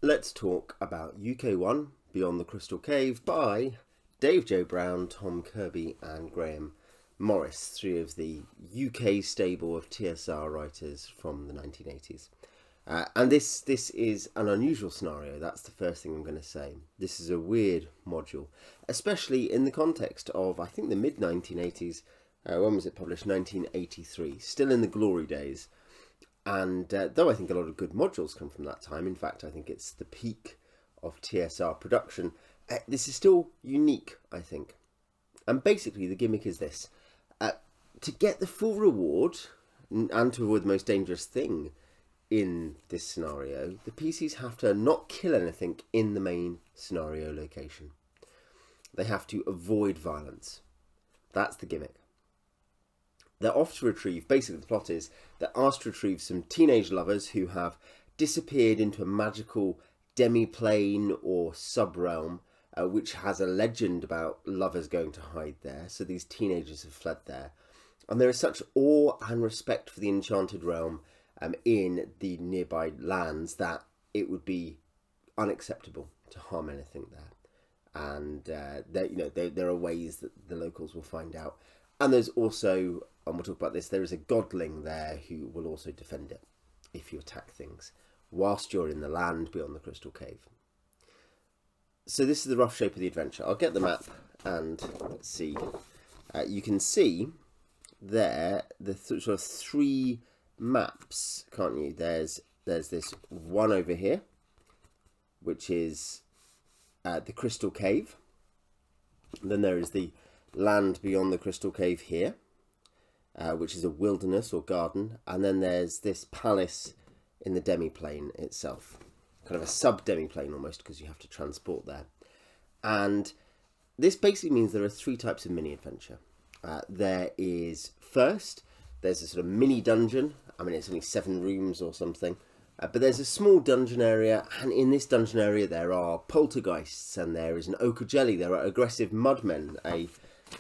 Let's talk about UK1 Beyond the Crystal Cave by Dave J. Browne, Tom Kirby and Graeme Morris, three of the UK stable of TSR writers from the 1980s. And this is an unusual scenario, that's the first thing I'm going to say. This is a weird module, especially in the context of, I think, the mid-1980s. When was it published? 1983, still in the glory days. And though I think a lot of good modules come from that time, in fact I think it's the peak of TSR production, this is still unique, I think. And basically the gimmick is this: to get the full reward and to avoid the most dangerous thing in this scenario, the PCs have to not kill anything in the main scenario location. They have to avoid violence. That's the gimmick. They're off to retrieve, basically the plot is, they're asked to retrieve some teenage lovers who have disappeared into a magical demi-plane or sub-realm, which has a legend about lovers going to hide there. So these teenagers have fled there. And there is such awe and respect for the enchanted realm in the nearby lands that it would be unacceptable to harm anything there. And there are ways that the locals will find out. And there's also, and we'll talk about this, there is a godling there who will also defend it if you attack things whilst you're in the land beyond the Crystal Cave. So this is the rough shape of the adventure. I'll get the map and let's see. You can see there the sort of three maps, can't you? There's this one over here, which is the Crystal Cave. And then there is the land beyond the Crystal Cave here, which is a wilderness or garden, and then there's this palace in the demi-plane itself, kind of a sub-demi-plane almost, because you have to transport there. And this basically means there are three types of mini-adventure. There is, first, there's a sort of mini dungeon. I mean, it's only 7 rooms or something, but there's a small dungeon area, and in this dungeon area there are poltergeists, and there is an ochre jelly, there are aggressive mudmen, a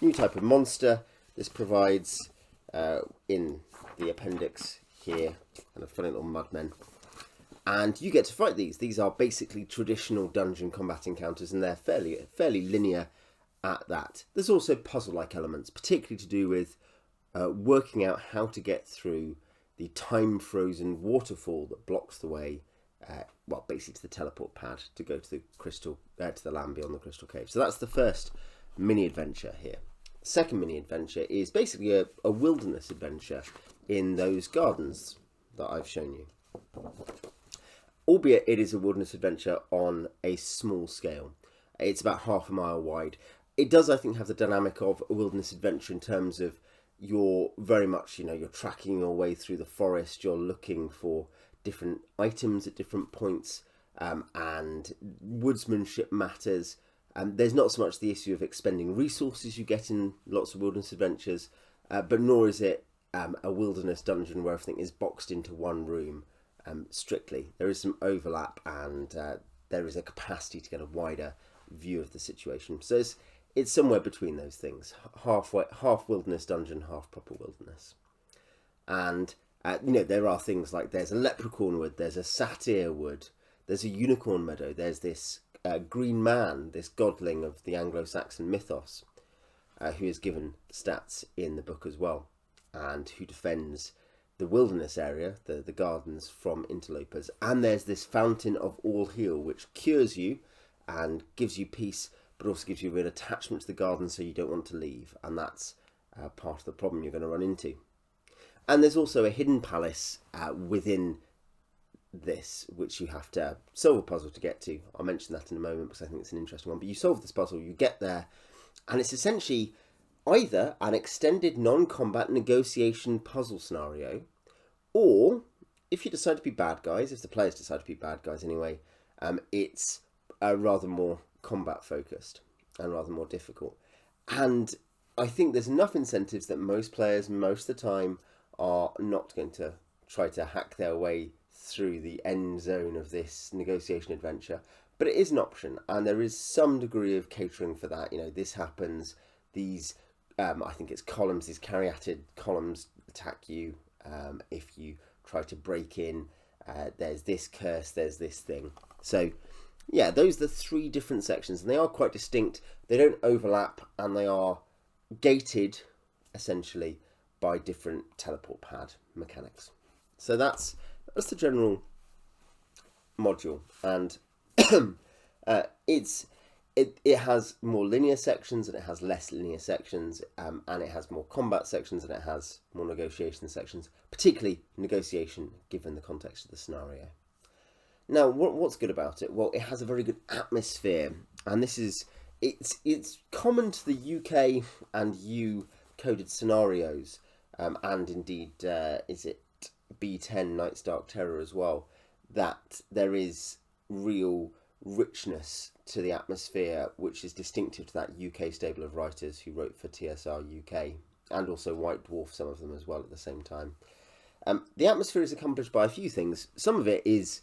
new type of monster. This provides, in the appendix here, kind of funny little mudmen. And you get to fight these. These are basically traditional dungeon combat encounters, and they're fairly linear at that. There's also puzzle-like elements, particularly to do with working out how to get through the time-frozen waterfall that blocks the way, well, basically to the teleport pad to go to the to the land beyond the Crystal Cave. So that's the first mini-adventure here. The second mini-adventure is basically a wilderness adventure in those gardens that I've shown you. Albeit it is a wilderness adventure on a small scale. It's about half a mile wide. It does, I think, have the dynamic of a wilderness adventure in terms of you're very much, you're tracking your way through the forest, you're looking for different items at different points, and woodsmanship matters. There's not so much the issue of expending resources you get in lots of wilderness adventures, but nor is it a wilderness dungeon where everything is boxed into one room strictly. There is some overlap, and there is a capacity to get a wider view of the situation. So it's somewhere between those things, half wilderness dungeon, half proper wilderness. And there are things like there's a leprechaun wood, there's a satyr wood, there's a unicorn meadow, there's this green man, this godling of the Anglo-Saxon mythos, who is given stats in the book as well, and who defends the wilderness area, the gardens, from interlopers. And there's this fountain of all heal, which cures you and gives you peace, but also gives you a real attachment to the garden, so you don't want to leave, and that's part of the problem you're going to run into. And there's also a hidden palace within this, which you have to solve a puzzle to get to. I'll mention that in a moment because I think it's an interesting one. But you solve this puzzle, you get there, and it's essentially either an extended non-combat negotiation puzzle scenario, or if you decide to be bad guys, if the players decide to be bad guys anyway, it's rather more combat focused and rather more difficult. And I think there's enough incentives that most players most of the time are not going to try to hack their way through the end zone of this negotiation adventure, but it is an option, and there is some degree of catering for that. This happens, these I think it's columns, these caryatid columns attack you if you try to break in there's this curse, there's this thing. So yeah, those are the 3 different sections, and they are quite distinct. They don't overlap, and they are gated essentially by different teleport pad mechanics. So that's the general module, and it has more linear sections and it has less linear sections, and it has more combat sections and it has more negotiation sections, particularly negotiation given the context of the scenario. Now, what's good about it? Well, it has a very good atmosphere, and it's common to the UK and EU coded scenarios, and indeed, is it B10 Night's Dark Terror as well, that there is real richness to the atmosphere, which is distinctive to that UK stable of writers who wrote for TSR UK, and also White Dwarf, some of them as well at the same time. The atmosphere is accomplished by a few things. Some of it is,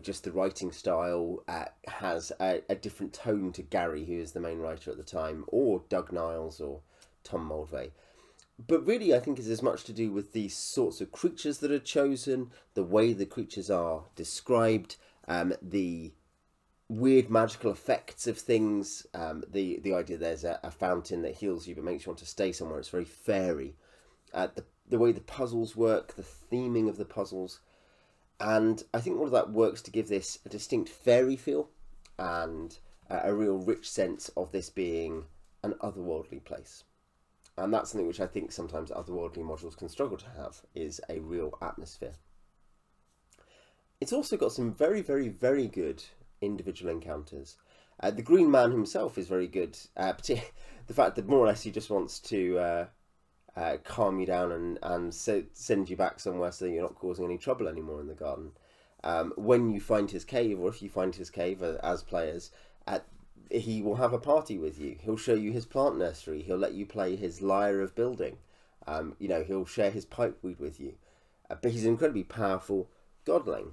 just the writing style has a different tone to Gary, who is the main writer at the time, or Doug Niles or Tom Moldvay. But really, I think it's as much to do with the sorts of creatures that are chosen, the way the creatures are described, the weird magical effects of things, the idea there's a fountain that heals you but makes you want to stay somewhere. It's very fairy. The way the puzzles work, the theming of the puzzles. And I think all of that works to give this a distinct fairy feel and a real rich sense of this being an otherworldly place. And that's something which I think sometimes otherworldly modules can struggle to have, is a real atmosphere. It's also got some very, very, very good individual encounters. The Green Man himself is very good. Particularly the fact that more or less he just wants to calm you down and send you back somewhere so that you're not causing any trouble anymore in the garden. When you find his cave, or if you find his cave as players, he will have a party with you. He'll show you his plant nursery. He'll let you play his lyre of building. He'll share his pipeweed with you. But he's an incredibly powerful godling.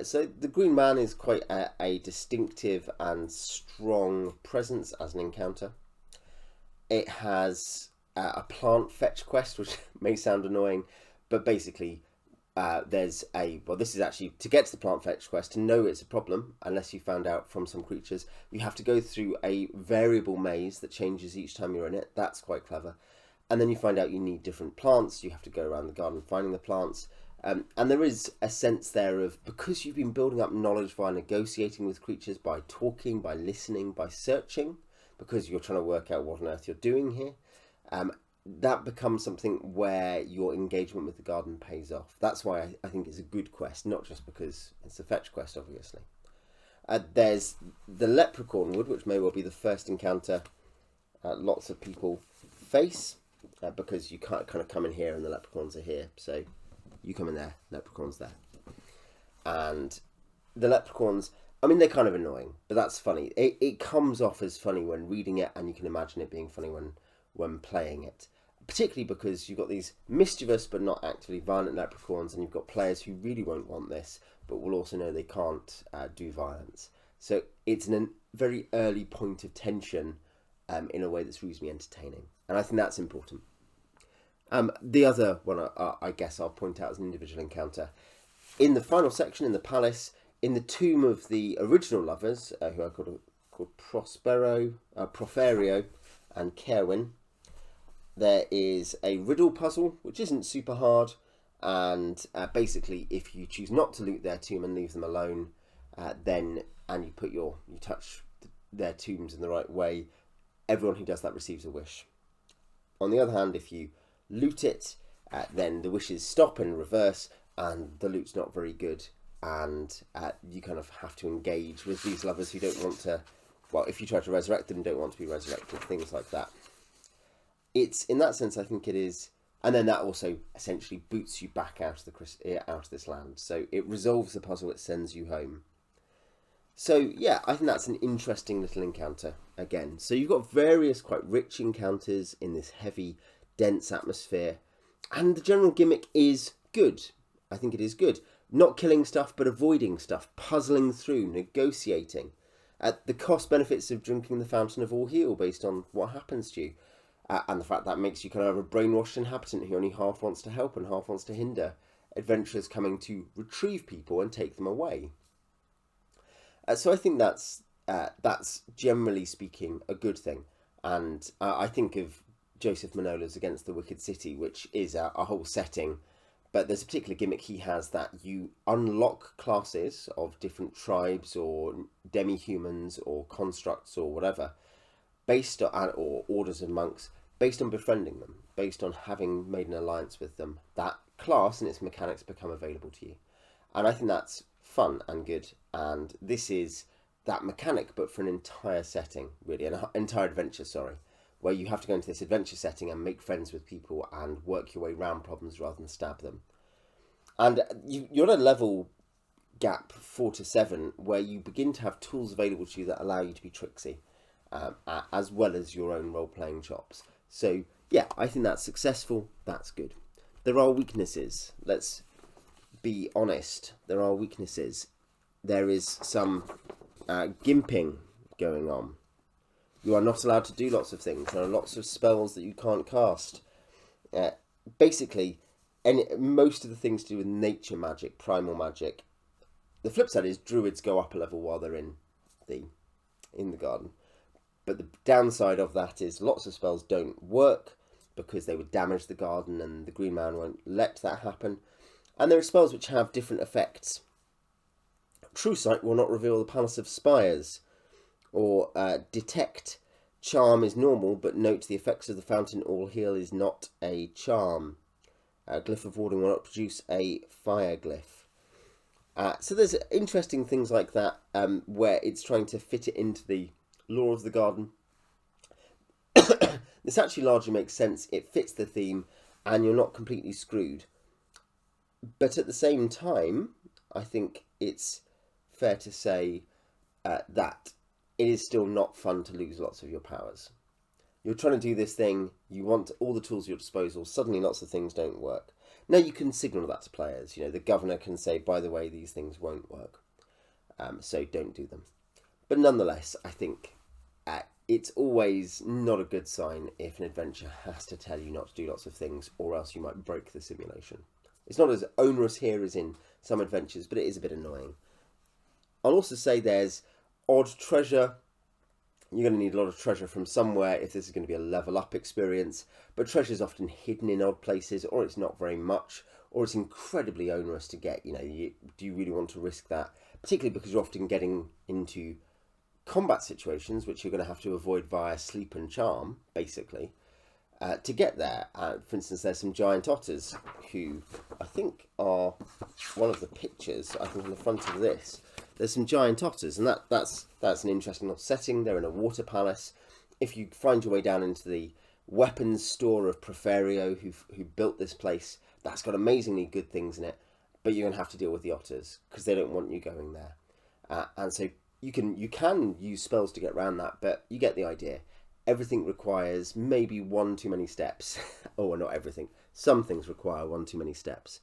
So the Green Man is quite a distinctive and strong presence as an encounter. It has a plant fetch quest, which may sound annoying, but basically this is actually to get to the plant fetch quest. To know it's a problem, unless you found out from some creatures, you have to go through a variable maze that changes each time you're in it. That's quite clever. And then you find out you need different plants. You have to go around the garden finding the plants. And there is a sense there of, because you've been building up knowledge via negotiating with creatures, by talking, by listening, by searching, because you're trying to work out what on earth you're doing here, that becomes something where your engagement with the garden pays off. That's why I think it's a good quest, not just because it's a fetch quest, obviously. There's the Leprechaun Wood, which may well be the first encounter lots of people face, because you can't kind of come in here and the leprechauns are here. So you come in there, leprechauns there. And the leprechauns, I mean, they're kind of annoying, but that's funny. It comes off as funny when reading it, and you can imagine it being funny when playing it. Particularly because you've got these mischievous but not actively violent leprechauns, and you've got players who really won't want this, but will also know they can't do violence. So it's a very early point of tension in a way that's reasonably entertaining. And I think that's important. The other one I guess I'll point out as an individual encounter. In the final section, in the palace, in the tomb of the original lovers, who are called Proferio and Kerwin, there is a riddle puzzle, which isn't super hard, and basically if you choose not to loot their tomb and leave them alone, and you touch their tombs in the right way, everyone who does that receives a wish. On the other hand, if you loot it, then the wishes stop in reverse, and the loot's not very good, and you kind of have to engage with these lovers who don't want to, well, if you try to resurrect them, don't want to be resurrected, things like that. It's, in that sense, I think it is, and then that also essentially boots you back out of this land. So it resolves the puzzle, it sends you home. So yeah, I think that's an interesting little encounter again. So you've got various quite rich encounters in this heavy, dense atmosphere, and the general gimmick is good. I think it is good. Not killing stuff, but avoiding stuff, puzzling through, negotiating. The cost benefits of drinking the Fountain of All Heal based on what happens to you. And the fact that makes you kind of a brainwashed inhabitant who only half wants to help and half wants to hinder. adventurers coming to retrieve people and take them away. So I think that's generally speaking a good thing. And I think of Joseph Manola's Against the Wicked City, which is a whole setting, but there's a particular gimmick he has that you unlock classes of different tribes or demi-humans or constructs or whatever, based on, or orders of monks, based on befriending them, based on having made an alliance with them. That class and its mechanics become available to you. And I think that's fun and good. And this is that mechanic, but for an entire setting, really, an entire adventure, sorry, where you have to go into this adventure setting and make friends with people and work your way around problems rather than stab them. And you're at a level gap 4 to 7 where you begin to have tools available to you that allow you to be tricksy, as well as your own role-playing chops. So yeah, I think that's successful. That's good. There are weaknesses. Let's be honest. There are weaknesses. There is some gimping going on. You are not allowed to do lots of things. There are lots of spells that you can't cast. Basically, most of the things to do with nature magic, primal magic. The flip side is druids go up a level while they're in the garden. But the downside of that is lots of spells don't work because they would damage the garden, and the Green Man won't let that happen. And there are spells which have different effects. True Sight will not reveal the Palace of Spires, or Detect. Charm is normal, but note the effects of the Fountain All Heal is not a charm. Glyph of Warding will not produce a fire glyph. So there's interesting things like that, where it's trying to fit it into the lore of the garden. This actually largely makes sense. It fits the theme, and you're not completely screwed. But at the same time, I think it's fair to say that it is still not fun to lose lots of your powers. You're trying to do this thing, you want all the tools at your disposal, suddenly lots of things don't work. Now you can signal that to players. You know, the governor can say, by the way, these things won't work, so don't do them. But nonetheless, I think it's always not a good sign if an adventure has to tell you not to do lots of things, or else you might break the simulation. It's not as onerous here as in some adventures, but it is a bit annoying. I'll also say there's odd treasure. You're going to need a lot of treasure from somewhere if this is going to be a level up experience, but treasure is often hidden in odd places, or it's not very much, or it's incredibly onerous to get. You know, do you really want to risk that? Particularly because you're often getting into combat situations, which you're going to have to avoid via sleep and charm, basically, to get there. For instance, there's some giant otters who I think are one of the pictures, I think on the front of this. There's some giant otters, and that's an interesting little setting. They're in a water palace. If you find your way down into the weapons store of Proferio, who built this place, that's got amazingly good things in it, but you're going to have to deal with the otters because they don't want you going there. And so you can use spells to get around that, but you get the idea. Everything requires maybe one too many steps. Or not everything. Some things require one too many steps.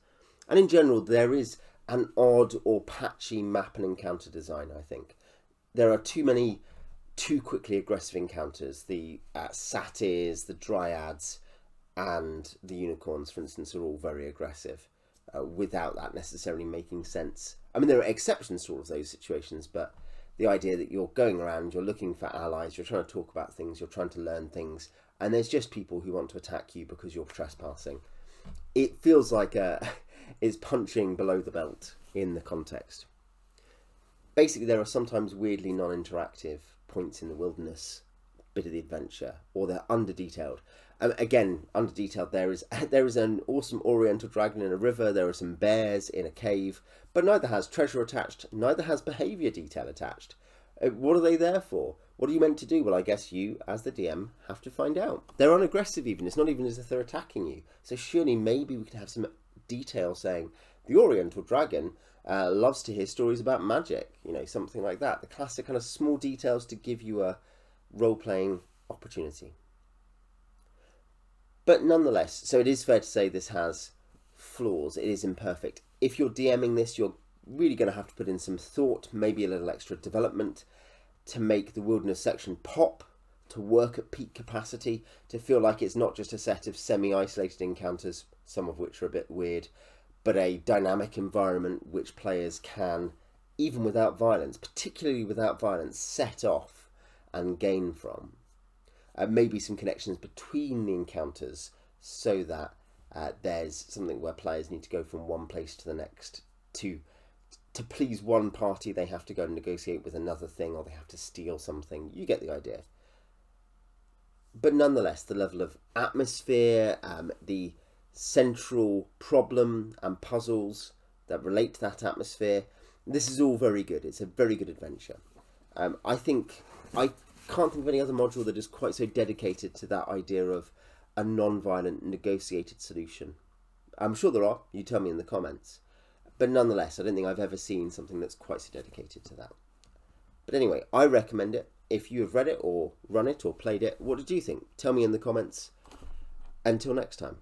And in general, there is an odd or patchy map and encounter design, I think. There are too many too quickly aggressive encounters. The satyrs, the dryads, and the unicorns, for instance, are all very aggressive without that necessarily making sense. I mean, there are exceptions to all of those situations, but the idea that you're going around, you're looking for allies, you're trying to talk about things, you're trying to learn things, and there's just people who want to attack you because you're trespassing. It feels like it's punching below the belt in the context. Basically, there are sometimes weirdly non-interactive points in the wilderness bit of the adventure, or they're under-detailed. Again, under-detailed, there is an awesome oriental dragon in a river, there are some bears in a cave, but neither has treasure attached, neither has behaviour detail attached. What are they there for? What are you meant to do? Well, I guess you, as the DM, have to find out. They're unaggressive even, it's not even as if they're attacking you. So surely maybe we could have some detail saying, the oriental dragon loves to hear stories about magic, you know, something like that. The classic kind of small details to give you a role-playing opportunity. But nonetheless, so it is fair to say this has flaws. It is imperfect. If you're DMing this, you're really going to have to put in some thought, maybe a little extra development to make the wilderness section pop, to work at peak capacity, to feel like it's not just a set of semi-isolated encounters, some of which are a bit weird, but a dynamic environment which players can, even without violence, particularly without violence, set off and gain from. Maybe some connections between the encounters so that there's something where players need to go from one place to the next to please one party. They have to go and negotiate with another thing, or they have to steal something. You get the idea. But nonetheless, the level of atmosphere, the central problem and puzzles that relate to that atmosphere, this is all very good. It's a very good adventure. I think I can't think of any other module that is quite so dedicated to that idea of a non-violent negotiated solution. I'm sure there are. You tell me in the comments. But nonetheless, I don't think I've ever seen something that's quite so dedicated to that. But anyway, I recommend it. If you have read it or run it or played it, what did you think? Tell me in the comments. Until next time.